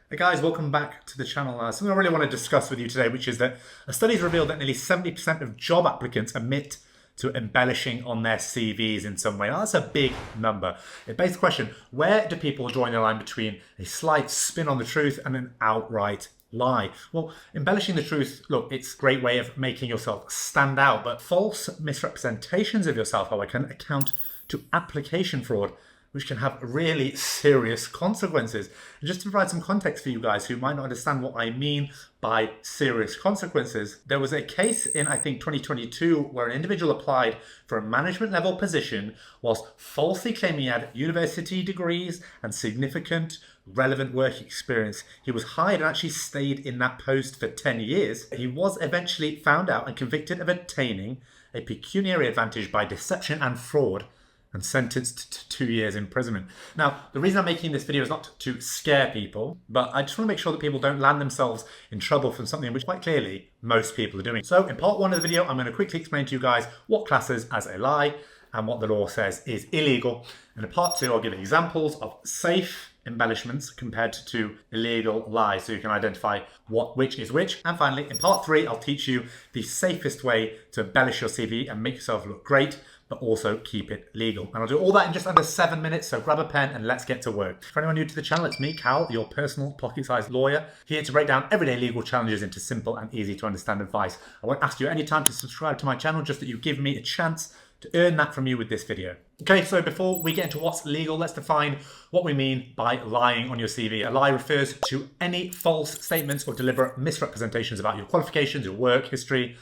Hey guys, welcome back to the channel. Something I really want to discuss with you today, which is that a study's revealed that nearly 70% of job applicants admit to embellishing on their CVs in some way. Now, that's a big number. It begs the question, where do people draw the line between a slight spin on the truth and an outright lie? Well, embellishing the truth, look, it's a great way of making yourself stand out, but false misrepresentations of yourself, however, can account to application fraud, which can have really serious consequences. And just to provide some context for you guys who might not understand what I mean by serious consequences, there was a case in, I think, 2022 where an individual applied for a management level position whilst falsely claiming he had university degrees and significant relevant work experience. He was hired and actually stayed in that post for 10 years. He was eventually found out and convicted of obtaining a pecuniary advantage by deception and fraud, and sentenced to 2 years imprisonment. Now, the reason I'm making this video is not to scare people, but I just want to make sure that people don't land themselves in trouble from something which quite clearly most people are doing. So in part one of the video, I'm going to quickly explain to you guys what classes as a lie and what the law says is illegal. And in part two, I'll give examples of safe embellishments compared to illegal lies, so you can identify which is which. And finally, in part three, I'll teach you the safest way to embellish your CV and make yourself look great, but also keep it legal. And I'll do all that in just under 7 minutes, so grab a pen and let's get to work. For anyone new to the channel, it's me, Cal, your personal pocket-sized lawyer, here to break down everyday legal challenges into simple and easy to understand advice. I won't ask you any time to subscribe to my channel, just that you give me a chance to earn that from you with this video. Okay, so before we get into what's legal, let's define what we mean by lying on your CV. A lie refers to any false statements or deliberate misrepresentations about your qualifications, your work history,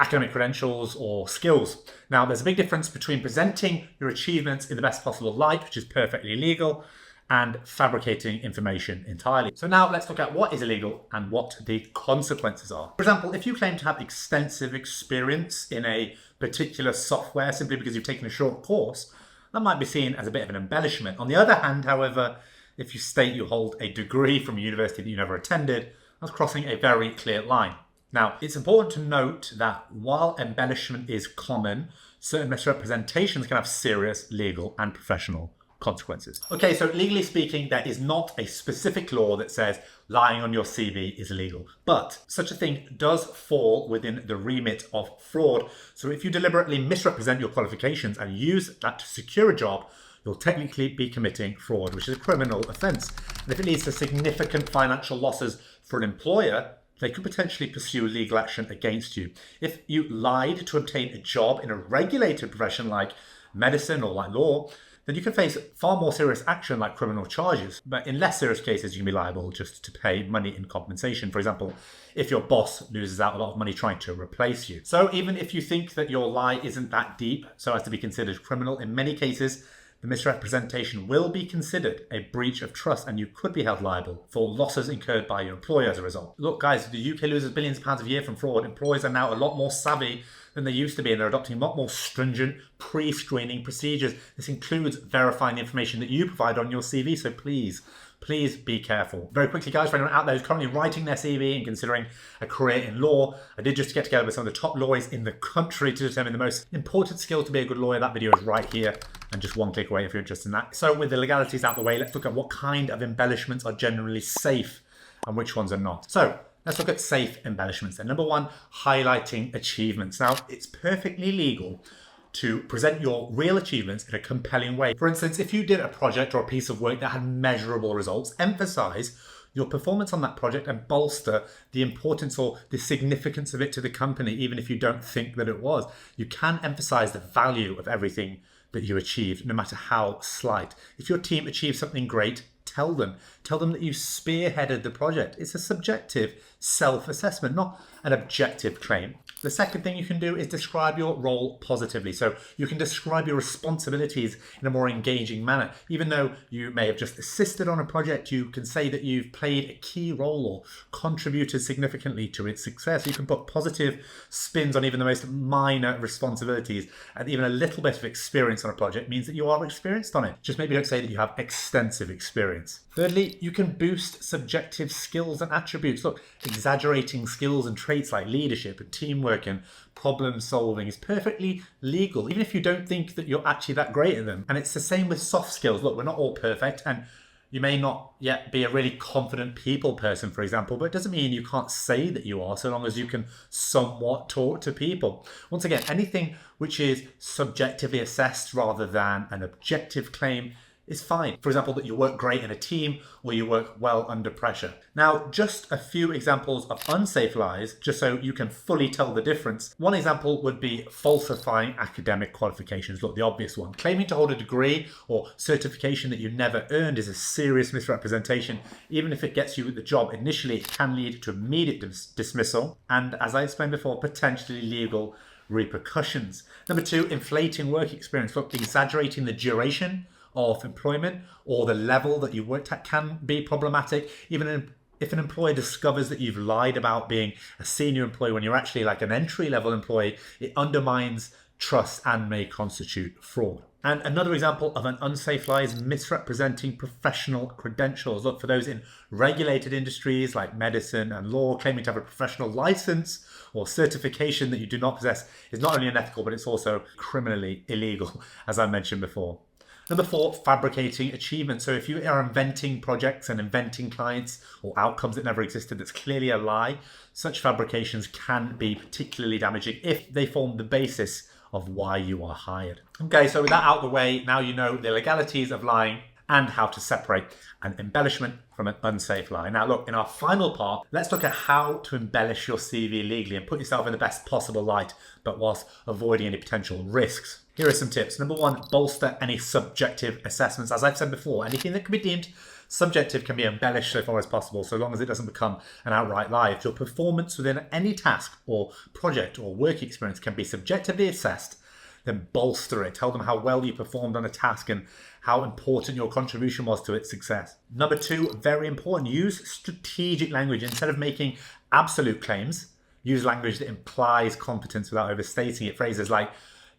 academic credentials, or skills. Now, there's a big difference between presenting your achievements in the best possible light, which is perfectly legal, and fabricating information entirely. So now let's look at what is illegal and what the consequences are. For example, if you claim to have extensive experience in a particular software simply because you've taken a short course, that might be seen as a bit of an embellishment. On the other hand, however, if you state you hold a degree from a university that you never attended, that's crossing a very clear line. Now, it's important to note that while embellishment is common, certain misrepresentations can have serious legal and professional consequences. Okay, so legally speaking, there is not a specific law that says lying on your CV is illegal, but such a thing does fall within the remit of fraud. So if you deliberately misrepresent your qualifications and use that to secure a job, you'll technically be committing fraud, which is a criminal offence. And if it leads to significant financial losses for an employer, they could potentially pursue legal action against you. If you lied to obtain a job in a regulated profession like medicine or like law, then you can face far more serious action like criminal charges. But in less serious cases, you can be liable just to pay money in compensation. For example, if your boss loses out a lot of money trying to replace you. So even if you think that your lie isn't that deep so as to be considered criminal, in many cases, the misrepresentation will be considered a breach of trust and you could be held liable for losses incurred by your employer as a result. Look guys, the UK loses billions of pounds a year from fraud. Employers are now a lot more savvy than they used to be, and they're adopting a lot more stringent pre-screening procedures. This includes verifying the information that you provide on your CV, so please be careful. Very quickly guys, for anyone out there who's currently writing their CV and considering a career in law, I did just get together with some of the top lawyers in the country to determine the most important skill to be a good lawyer. That video is right here and just one click away if you're interested in that. So with the legalities out the way, let's look at what kind of embellishments are generally safe and which ones are not. So let's look at safe embellishments. And number one, highlighting achievements. Now, it's perfectly legal to present your real achievements in a compelling way. For instance, if you did a project or a piece of work that had measurable results, emphasize your performance on that project and bolster the importance or the significance of it to the company, even if you don't think that it was. You can emphasize the value of everything that you achieved, no matter how slight. If your team achieves something great, tell them that you spearheaded the project. It's a subjective self-assessment, not an objective claim. The second thing you can do is describe your role positively. So you can describe your responsibilities in a more engaging manner. Even though you may have just assisted on a project, you can say that you've played a key role or contributed significantly to its success. You can put positive spins on even the most minor responsibilities, and even a little bit of experience on a project means that you are experienced on it. Just maybe don't say that you have extensive experience. Thirdly, you can boost subjective skills and attributes. Look, exaggerating skills and traits like leadership and teamwork and problem solving is perfectly legal, even if you don't think that you're actually that great at them. And it's the same with soft skills. Look, we're not all perfect, and You may not yet be a really confident people person, for example, but it doesn't mean you can't say that you are, so long as you can somewhat talk to people. Once again, anything which is subjectively assessed rather than an objective claim is fine. For example, that you work great in a team or you work well under pressure. Now, just a few examples of unsafe lies, just so you can fully tell the difference. One example would be falsifying academic qualifications. Look, the obvious one. Claiming to hold a degree or certification that you never earned is a serious misrepresentation. Even if it gets you the job initially, it can lead to immediate dismissal and, as I explained before, potentially legal repercussions. Number two, inflating work experience. Look, exaggerating the duration of employment or the level that you worked at can be problematic. Even if an employer discovers that you've lied about being a senior employee when you're actually like an entry-level employee, it undermines trust and may constitute fraud. And another example of an unsafe lie is misrepresenting professional credentials. Look, for those in regulated industries like medicine and law, claiming to have a professional license or certification that you do not possess is not only unethical, but it's also criminally illegal, as I mentioned before. Number four, fabricating achievements. So if you are inventing projects and inventing clients or outcomes that never existed, that's clearly a lie. Such fabrications can be particularly damaging if they form the basis of why you are hired. Okay, so with that out of the way, now you know the legalities of lying and how to separate an embellishment from an unsafe lie. Now look, in our final part, let's look at how to embellish your CV legally and put yourself in the best possible light, but whilst avoiding any potential risks. Here are some tips. Number one, bolster any subjective assessments. As I've said before, anything that can be deemed subjective can be embellished so far as possible, so long as it doesn't become an outright lie. If your performance within any task or project or work experience can be subjectively assessed, then bolster it. Tell them how well you performed on a task and how important your contribution was to its success. Number two, very important, use strategic language. Instead of making absolute claims, use language that implies competence without overstating it. Phrases like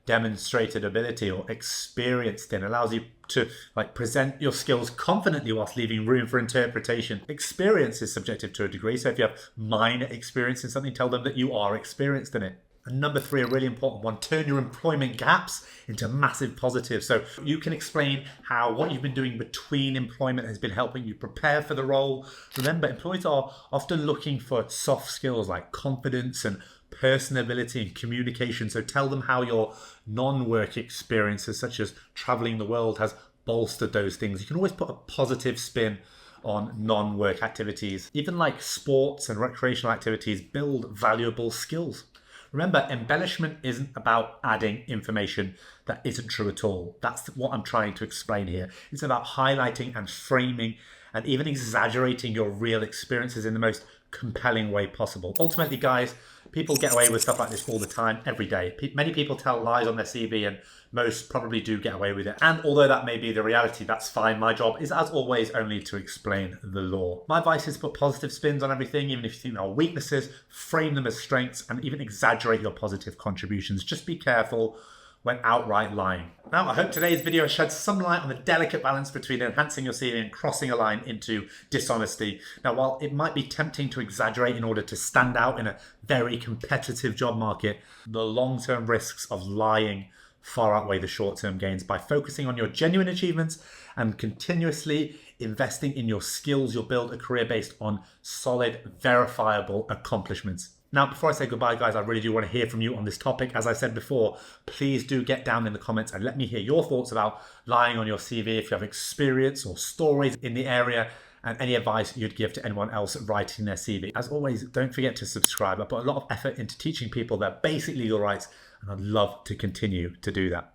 demonstrated ability or experienced in allows you to present your skills confidently whilst leaving room for interpretation. Experience is subjective to a degree, so if you have minor experience in something, tell them that you are experienced in it. And number three, a really important one, turn your employment gaps into massive positives. So you can explain how what you've been doing between employment has been helping you prepare for the role. Remember, employees are often looking for soft skills like confidence and personability and communication. So tell them how your non-work experiences, such as traveling the world, has bolstered those things. You can always put a positive spin on non-work activities. Even like sports and recreational activities build valuable skills. Remember, embellishment isn't about adding information that isn't true at all. That's what I'm trying to explain here. It's about highlighting and framing and even exaggerating your real experiences in the most compelling way possible. Ultimately, guys, people get away with stuff like this all the time, every day. Many people tell lies on their CV and most probably do get away with it. And although that may be the reality, that's fine. My job is, as always, only to explain the law. My advice is to put positive spins on everything, even if you think there are weaknesses, frame them as strengths, and even exaggerate your positive contributions. Just be careful when outright lying. Now, I hope today's video shed some light on the delicate balance between enhancing your CV and crossing a line into dishonesty. Now, while it might be tempting to exaggerate in order to stand out in a very competitive job market, the long-term risks of lying far outweigh the short-term gains. By focusing on your genuine achievements and continuously investing in your skills, you'll build a career based on solid, verifiable accomplishments. Now, before I say goodbye, guys, I really do want to hear from you on this topic. As I said before, please do get down in the comments and let me hear your thoughts about lying on your CV, if you have experience or stories in the area, and any advice you'd give to anyone else writing their CV. As always, don't forget to subscribe. I put a lot of effort into teaching people their basic legal rights, and I'd love to continue to do that.